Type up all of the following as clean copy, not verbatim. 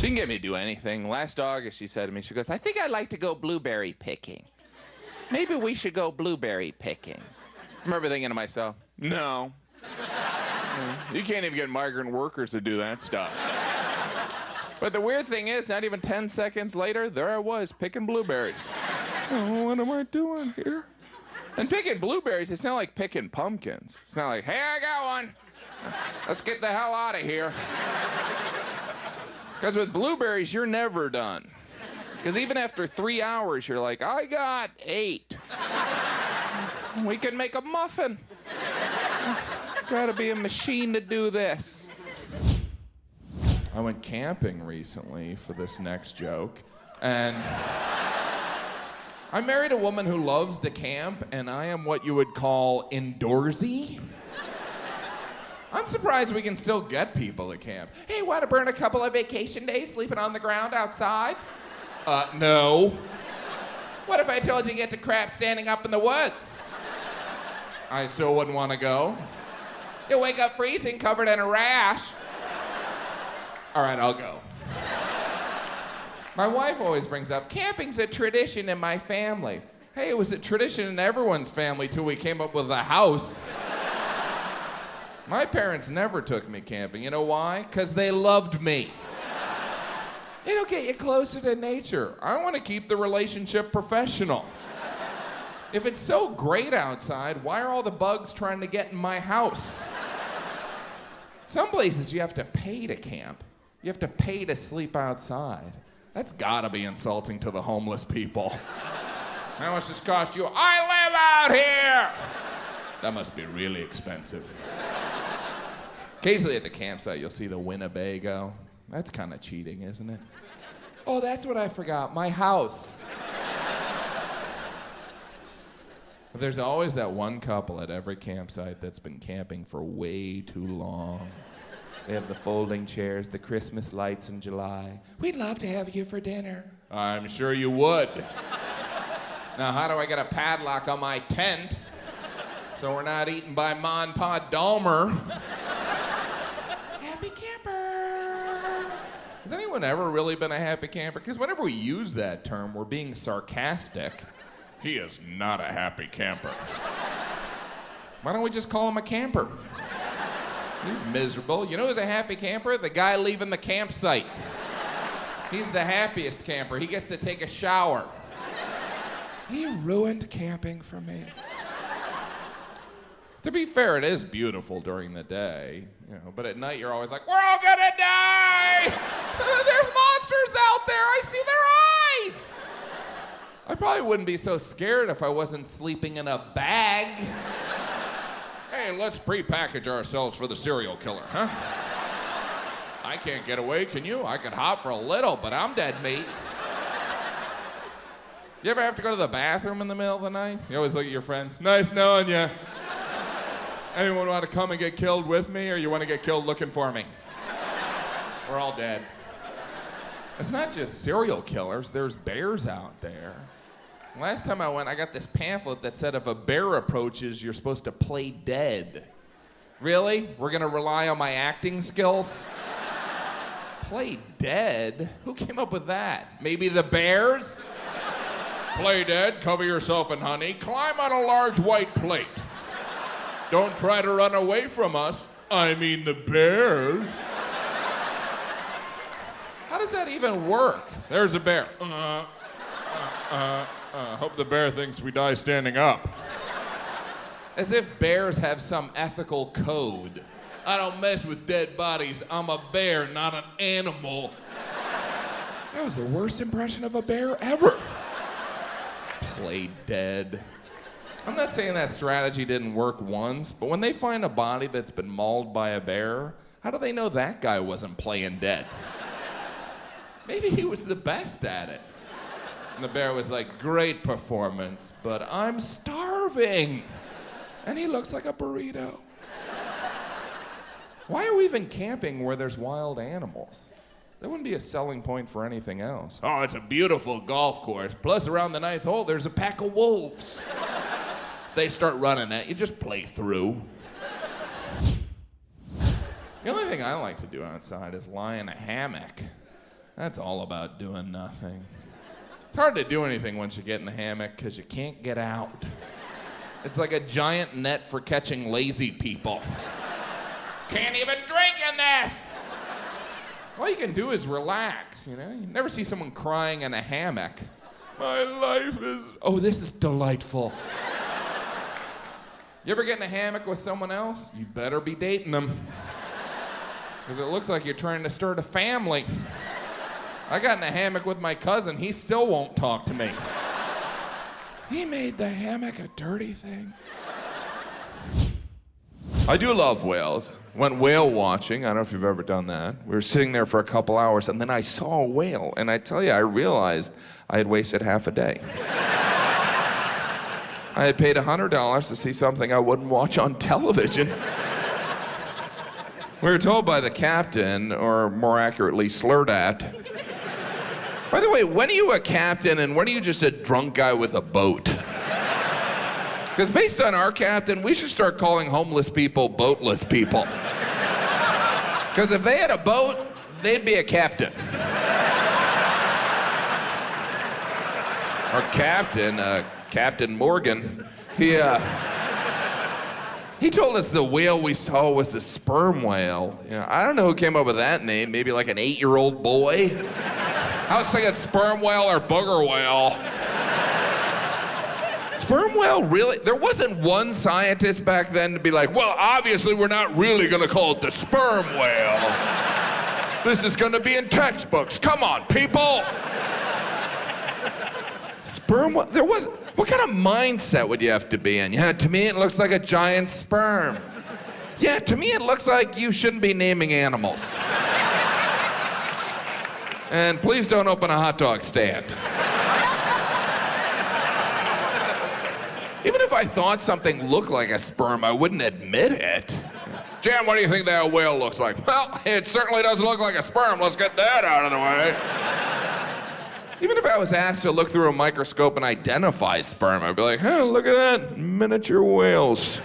She can get me to do anything. Last August, she said to me, she goes, I think I'd like to go blueberry picking. Maybe we should go blueberry picking. I remember thinking to myself, no. You can't even get migrant workers to do that stuff. But the weird thing is, not even 10 seconds later, there I was, picking blueberries. Oh, what am I doing here? And picking blueberries, it's not like picking pumpkins. It's not like, hey, I got one. Let's get the hell out of here. Because with blueberries, you're never done. Because even after 3 hours, you're like, I got 8. We can make a muffin. Gotta be a machine to do this. I went camping recently for this next joke, and I married a woman who loves to camp, and I am what you would call indoorsy. I'm surprised we can still get people to camp. Hey, want to burn a couple of vacation days sleeping on the ground outside? No. What if I told you to get the crap standing up in the woods? I still wouldn't want to go. You'll wake up freezing, covered in a rash. All right, I'll go. My wife always brings up, camping's a tradition in my family. Hey, it was a tradition in everyone's family till we came up with a house. My parents never took me camping. You know why? Because they loved me. It'll get you closer to nature. I want to keep the relationship professional. If it's so great outside, why are all the bugs trying to get in my house? Some places you have to pay to camp. You have to pay to sleep outside. That's gotta be insulting to the homeless people. How much does this cost you? I live out here! That must be really expensive. Occasionally at the campsite, you'll see the Winnebago. That's kind of cheating, isn't it? Oh, that's what I forgot, my house. But there's always that one couple at every campsite that's been camping for way too long. They have the folding chairs, the Christmas lights in July. We'd love to have you for dinner. I'm sure you would. Now, how do I get a padlock on my tent so we're not eaten by Ma and Pa Dahmer? Happy camper. Has anyone ever really been a happy camper? Because whenever we use that term, we're being sarcastic. He is not a happy camper. Why don't we just call him a camper? He's miserable. You know who's a happy camper? The guy leaving the campsite. He's the happiest camper. He gets to take a shower. He ruined camping for me. To be fair, it is beautiful during the day, but at night you're always like, we're all gonna die! There's monsters out there! I see their eyes! I probably wouldn't be so scared if I wasn't sleeping in a bag. Hey, let's pre-package ourselves for the serial killer, huh? I can't get away, can you? I can hop for a little, but I'm dead meat. You ever have to go to the bathroom in the middle of the night? You always look at your friends. Nice knowing you. Anyone want to come and get killed with me, or you want to get killed looking for me? We're all dead. It's not just serial killers. There's bears out there. Last time I went, I got this pamphlet that said if a bear approaches, you're supposed to play dead. Really? We're gonna rely on my acting skills? Play dead? Who came up with that? Maybe the bears? Play dead, cover yourself in honey, climb on a large white plate. Don't try to run away from us. I mean the bears. How does that even work? There's a bear. Hope the bear thinks we die standing up. As if bears have some ethical code. I don't mess with dead bodies. I'm a bear, not an animal. That was the worst impression of a bear ever. Play dead. I'm not saying that strategy didn't work once, but when they find a body that's been mauled by a bear, how do they know that guy wasn't playing dead? Maybe he was the best at it. And the bear was like, great performance, but I'm starving. And he looks like a burrito. Why are we even camping where there's wild animals? That wouldn't be a selling point for anything else. Oh, it's a beautiful golf course. Plus, around the 9th hole, there's a pack of wolves. If they start running at you, just play through. The only thing I like to do outside is lie in a hammock. That's all about doing nothing. It's hard to do anything once you get in the hammock because you can't get out. It's like a giant net for catching lazy people. Can't even drink in this! All you can do is relax, you know? You never see someone crying in a hammock. My life is... Oh, this is delightful. You ever get in a hammock with someone else? You better be dating them. Because it looks like you're trying to start a family. I got in a hammock with my cousin. He still won't talk to me. He made the hammock a dirty thing. I do love whales. Went whale watching. I don't know if you've ever done that. We were sitting there for a couple hours, and then I saw a whale, and I tell you, I realized I had wasted half a day. I had paid $100 to see something I wouldn't watch on television. We were told by the captain, or more accurately, slurred at. By the way, when are you a captain and when are you just a drunk guy with a boat? Because based on our captain, we should start calling homeless people boatless people. Because if they had a boat, they'd be a captain. Our captain, Captain Morgan, he told us the whale we saw was a sperm whale. You know, I don't know who came up with that name, maybe like an 8-year-old boy. I was thinking sperm whale or booger whale. Sperm whale, really? There wasn't one scientist back then to be like, well, obviously we're not really gonna call it the sperm whale. This is gonna be in textbooks. Come on, people. Sperm whale, there was, what kind of mindset would you have to be in? Yeah, to me it looks like a giant sperm. Yeah, to me it looks like you shouldn't be naming animals. And please don't open a hot dog stand. Even if I thought something looked like a sperm, I wouldn't admit it. Jan, what do you think that whale looks like? Well, it certainly doesn't look like a sperm. Let's get that out of the way. Even if I was asked to look through a microscope and identify sperm, I'd be like, oh, look at that, miniature whales.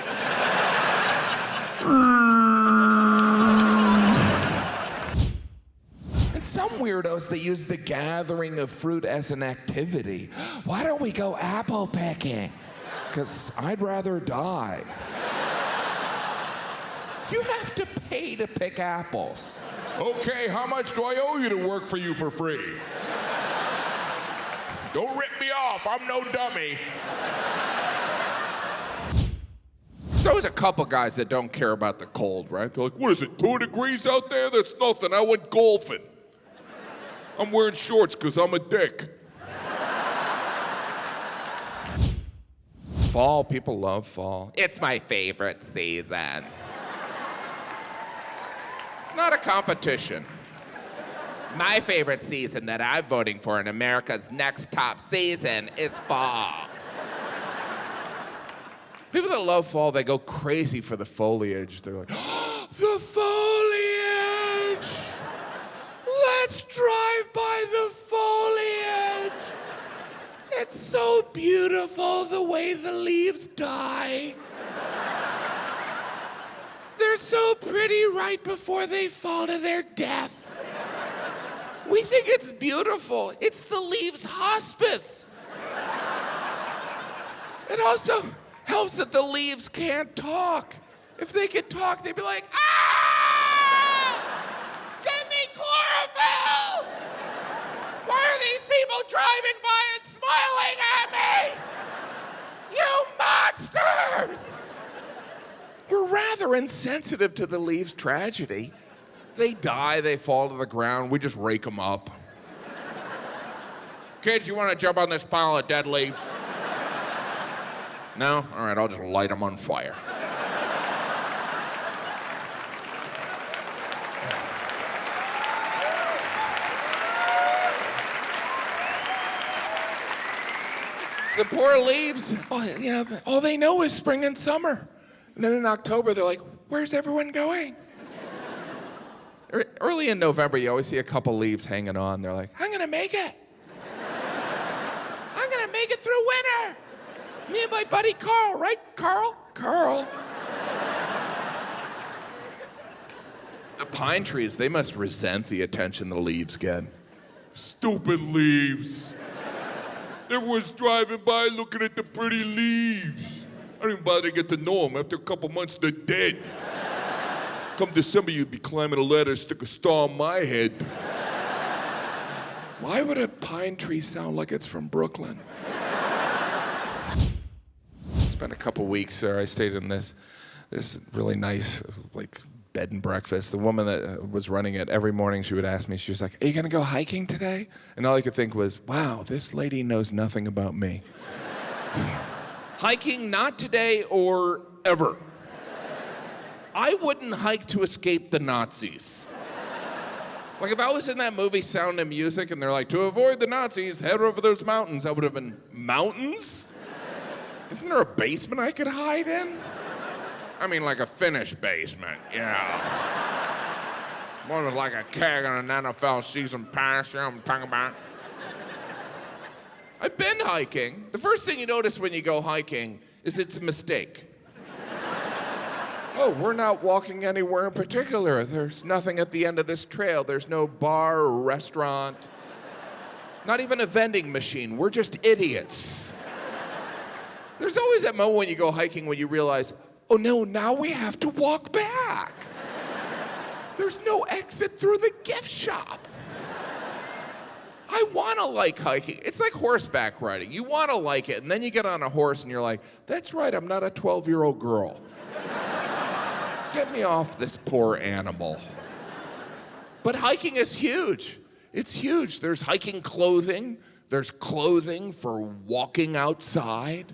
And some weirdos, they use the gathering of fruit as an activity. Why don't we go apple picking? Because I'd rather die. You have to pay to pick apples. Okay, how much do I owe you to work for you for free? Don't rip me off, I'm no dummy. There's always a couple guys that don't care about the cold, right? They're like, what is it, 2 degrees out there? That's nothing, I went golfing. I'm wearing shorts because I'm a dick. Fall, people love fall. It's my favorite season. It's not a competition. My favorite season that I'm voting for in America's next top season is fall. People that love fall, they go crazy for the foliage. They're like, oh, the foliage! Let's drive by the foliage! It's so beautiful the way the leaves die. They're so pretty right before they fall to their death. We think it's beautiful. It's the leaves' hospice. It also helps that the leaves can't talk. If they could talk, they'd be like, ah! Give me chlorophyll! Why are these people driving by and smiling at me? You monsters! We're rather insensitive to the leaves' tragedy. They die, they fall to the ground, we just rake them up. Kids, you want to jump on this pile of dead leaves? No? All right, I'll just light them on fire. The poor leaves, all they know is spring and summer. And then in October, they're like, where's everyone going? Early in November, you always see a couple leaves hanging on. They're like, I'm gonna make it. I'm gonna make it through winter. Me and my buddy Carl, right, Carl? Carl. The pine trees, they must resent the attention the leaves get. Stupid leaves. Everyone's driving by looking at the pretty leaves. I don't even bother to get to know them. After a couple months, they're dead. Come December, you'd be climbing a ladder, stick a star on my head. Why would a pine tree sound like it's from Brooklyn? Spent a couple weeks there. I stayed in this really nice, like, bed and breakfast. The woman that was running it, every morning she would ask me, she was like, "Are you gonna go hiking today?" And all I could think was, wow, this lady knows nothing about me. Hiking, not today or ever. I wouldn't hike to escape the Nazis. Like, if I was in that movie Sound and Music and they're like, to avoid the Nazis, head over those mountains, I would have been, mountains? Isn't there a basement I could hide in? I mean, like a finished basement, yeah. One with like a keg on an NFL season pass, you know what I'm talking about? I've been hiking. The first thing you notice when you go hiking is it's a mistake. Oh, we're not walking anywhere in particular. There's nothing at the end of this trail. There's no bar or restaurant. Not even a vending machine. We're just idiots. There's always that moment when you go hiking when you realize, oh no, now we have to walk back. There's no exit through the gift shop. I want to like hiking. It's like horseback riding. You want to like it, and then you get on a horse and you're like, that's right, I'm not a 12-year-old girl. Get me off this poor animal. But hiking is huge. It's huge. There's hiking clothing. There's clothing for walking outside.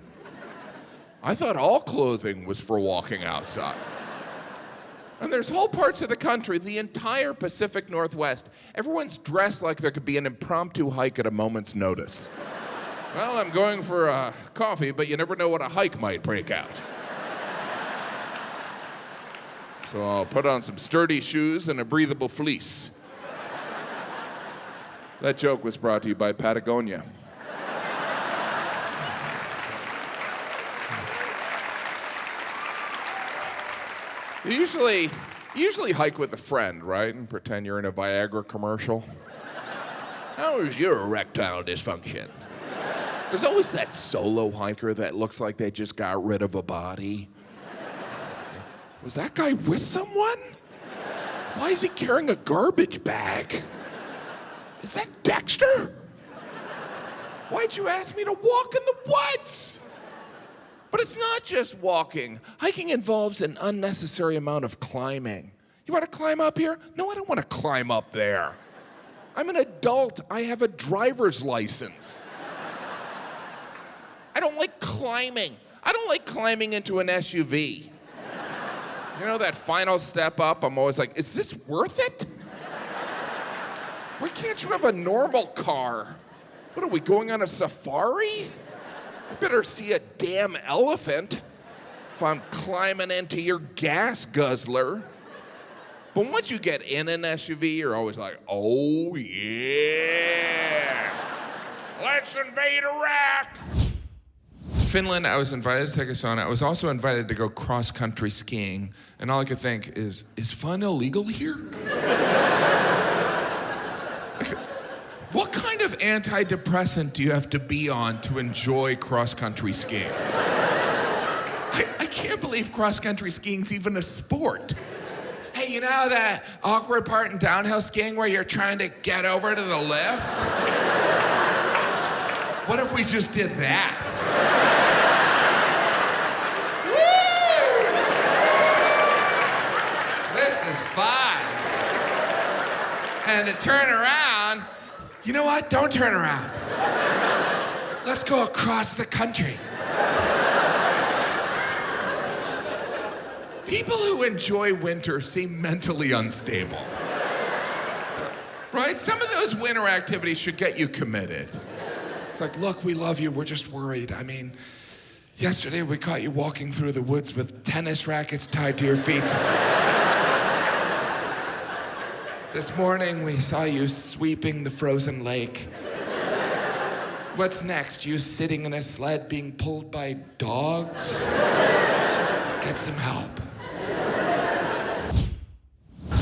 I thought all clothing was for walking outside. And there's whole parts of the country, the entire Pacific Northwest, everyone's dressed like there could be an impromptu hike at a moment's notice. Well, I'm going for a coffee, but you never know what a hike might break out. So I'll put on some sturdy shoes and a breathable fleece. That joke was brought to you by Patagonia. You usually hike with a friend, right? And pretend you're in a Viagra commercial. How is your erectile dysfunction? There's always that solo hiker that looks like they just got rid of a body. Was that guy with someone? Why is he carrying a garbage bag? Is that Dexter? Why'd you ask me to walk in the woods? But it's not just walking. Hiking involves an unnecessary amount of climbing. You want to climb up here? No, I don't want to climb up there. I'm an adult. I have a driver's license. I don't like climbing. I don't like climbing into an SUV. You know, that final step up, I'm always like, is this worth it? Why can't you have a normal car? What are we, going on a safari? I better see a damn elephant if I'm climbing into your gas guzzler. But once you get in an SUV, you're always like, oh yeah, let's invade Iraq. Finland, I was invited to take a sauna. I was also invited to go cross-country skiing, and all I could think is fun illegal here? What kind of antidepressant do you have to be on to enjoy cross-country skiing? I can't believe cross-country skiing's even a sport. Hey, you know that awkward part in downhill skiing where you're trying to get over to the lift? What if we just did that? Fun. And to turn around, you know what? Don't turn around. Let's go across the country. People who enjoy winter seem mentally unstable. Right? Some of those winter activities should get you committed. It's like, look, we love you. We're just worried. I mean, yesterday we caught you walking through the woods with tennis rackets tied to your feet. This morning, we saw you sweeping the frozen lake. What's next? You sitting in a sled being pulled by dogs? Get some help.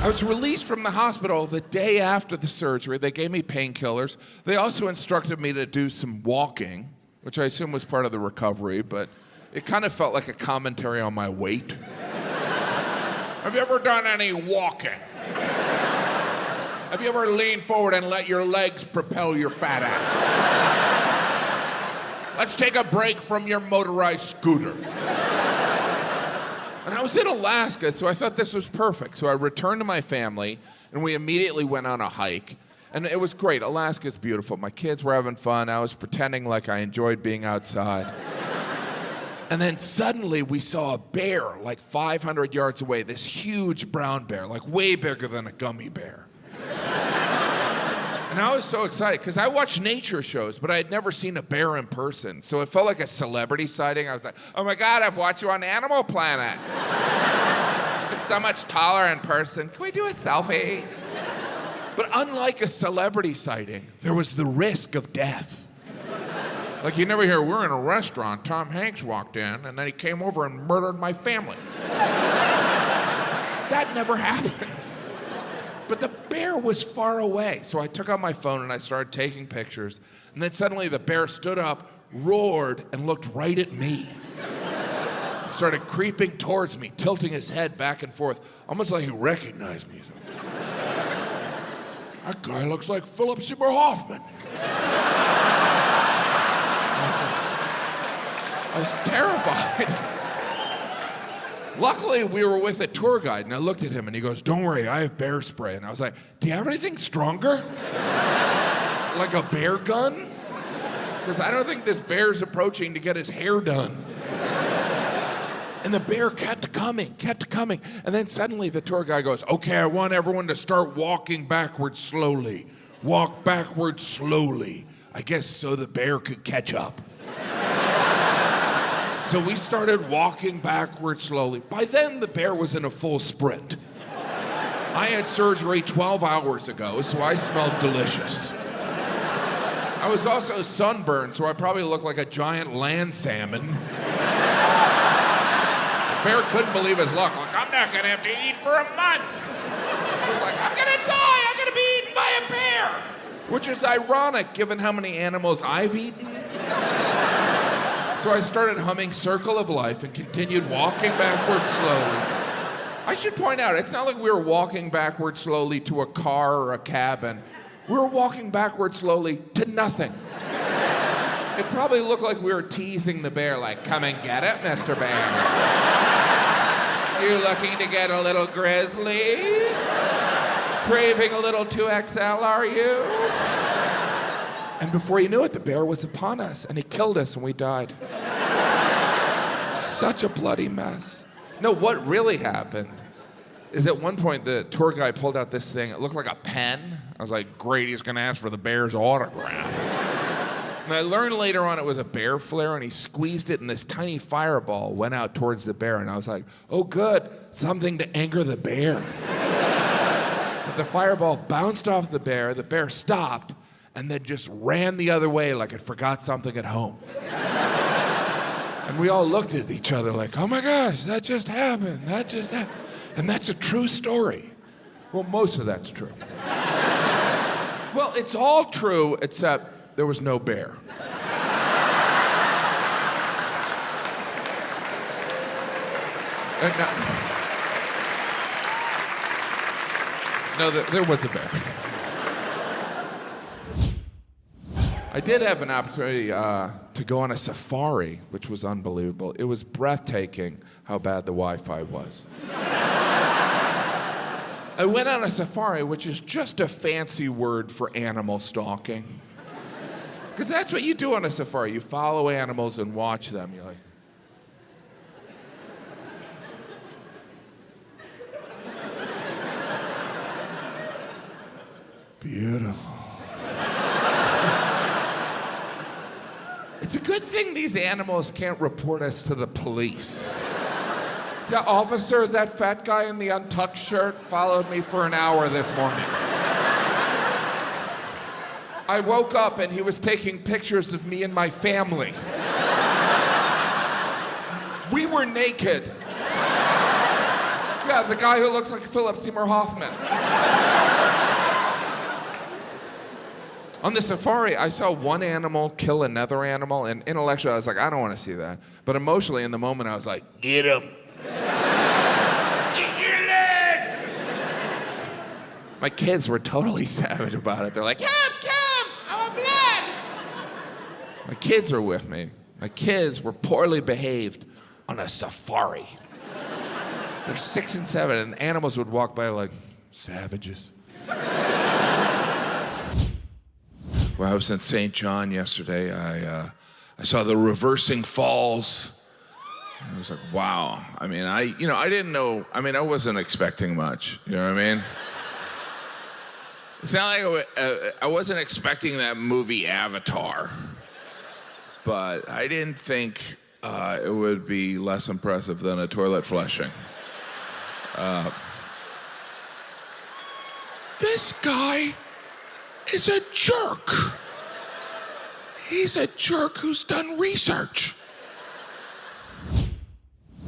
I was released from the hospital the day after the surgery. They gave me painkillers. They also instructed me to do some walking, which I assume was part of the recovery, but it kind of felt like a commentary on my weight. Have you ever done any walking? Have you ever leaned forward and let your legs propel your fat ass? Let's take a break from your motorized scooter. And I was in Alaska, so I thought this was perfect. So I returned to my family, and we immediately went on a hike. And it was great. Alaska's beautiful. My kids were having fun. I was pretending like I enjoyed being outside. And then suddenly we saw a bear like 500 yards away, this huge brown bear, like way bigger than a gummy bear. And I was so excited because I watch nature shows, but I had never seen a bear in person. So it felt like a celebrity sighting. I was like, oh my God, I've watched you on Animal Planet. It's so much taller in person. Can we do a selfie? But unlike a celebrity sighting, there was the risk of death. Like you never hear, we're in a restaurant, Tom Hanks walked in, and then he came over and murdered my family. That never happens. But the bear was far away. So I took out my phone and I started taking pictures. And then suddenly the bear stood up, roared, and looked right at me. Started creeping towards me, tilting his head back and forth, almost like he recognized me. That guy looks like Philip Seymour Hoffman. I was terrified. Luckily, we were with a tour guide, and I looked at him, and he goes, don't worry, I have bear spray. And I was like, do you have anything stronger? Like a bear gun? Because I don't think this bear's approaching to get his hair done. And the bear kept coming. And then suddenly the tour guide goes, okay, I want everyone to start walking backwards slowly. Walk backwards slowly. I guess so the bear could catch up. So we started walking backwards slowly. By then, the bear was in a full sprint. I had surgery 12 hours ago, so I smelled delicious. I was also sunburned, so I probably looked like a giant land salmon. The bear couldn't believe his luck. Like, I'm not gonna have to eat for a month. He was like, I'm gonna die, I'm gonna be eaten by a bear. Which is ironic, given how many animals I've eaten. So I started humming Circle of Life and continued walking backwards slowly. I should point out, it's not like we were walking backwards slowly to a car or a cabin. We were walking backwards slowly to nothing. It probably looked like we were teasing the bear, like, come and get it, Mr. Bear. You looking to get a little grizzly? Craving a little 2XL, are you? And before you knew it, the bear was upon us, and he killed us, and we died. Such a bloody mess. No, what really happened is at one point the tour guide pulled out this thing. It looked like a pen. I was like, great, he's gonna ask for the bear's autograph. And I learned later on it was a bear flare, and he squeezed it, and this tiny fireball went out towards the bear, and I was like, oh good, something to anger the bear. But the fireball bounced off the bear stopped, and then just ran the other way like it forgot something at home. And we all looked at each other like, oh my gosh, that just happened. And that's a true story. Well, most of that's true. Well, it's all true except there was no bear. There was a bear. I did have an opportunity to go on a safari, which was unbelievable. It was breathtaking how bad the Wi-Fi was. I went on a safari, which is just a fancy word for animal stalking. Because that's what you do on a safari. You follow animals and watch them. You're like, beautiful. It's a good thing these animals can't report us to the police. The officer, that fat guy in the untucked shirt, followed me for an hour this morning. I woke up and he was taking pictures of me and my family. We were naked. Yeah, the guy who looks like Philip Seymour Hoffman. On the safari, I saw one animal kill another animal, and intellectually, I was like, I don't want to see that. But emotionally, in the moment, I was like, get him. My kids were totally savage about it. They're like, come, I want blood. My kids were with me. My kids were poorly behaved on a safari. They're 6 and 7, and animals would walk by like savages. Well, I was in St. John yesterday. I saw the reversing falls. I was like, wow. I mean, I didn't know. I mean, I wasn't expecting much. You know what I mean? It's not like I wasn't expecting that movie Avatar, but I didn't think it would be less impressive than a toilet flushing. This guy is a jerk. He's a jerk who's done research.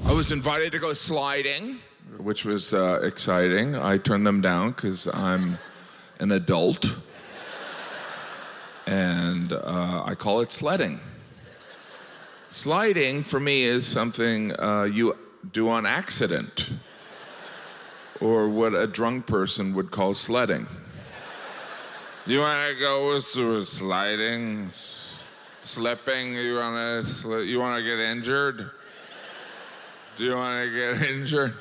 I was invited to go sliding, which was exciting. I turned them down because I'm an adult. And I call it sledding. Sliding, for me, is something you do on accident, or what a drunk person would call sledding. You want to go sliding, slipping? You want to get injured? Do you want to get injured?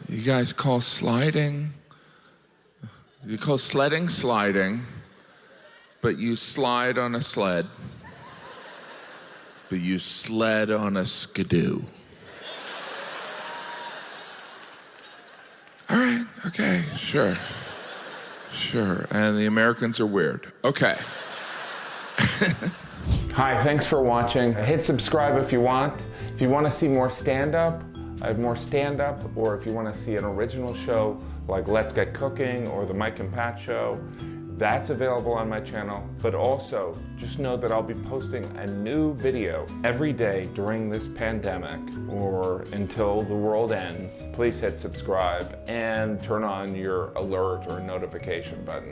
You guys call sliding? You call sledding sliding, but you slide on a sled, but you sled on a skidoo. All right, okay, sure. Sure, and the Americans are weird. Okay. Hi, thanks for watching. Hit subscribe if you want. If you want to see more stand-up, I have more stand-up, or if you want to see an original show like Let's Get Cooking or the Mike and Pat Show, that's available on my channel. But also, just know that I'll be posting a new video every day during this pandemic or until the world ends. Please hit subscribe and turn on your alert or notification button.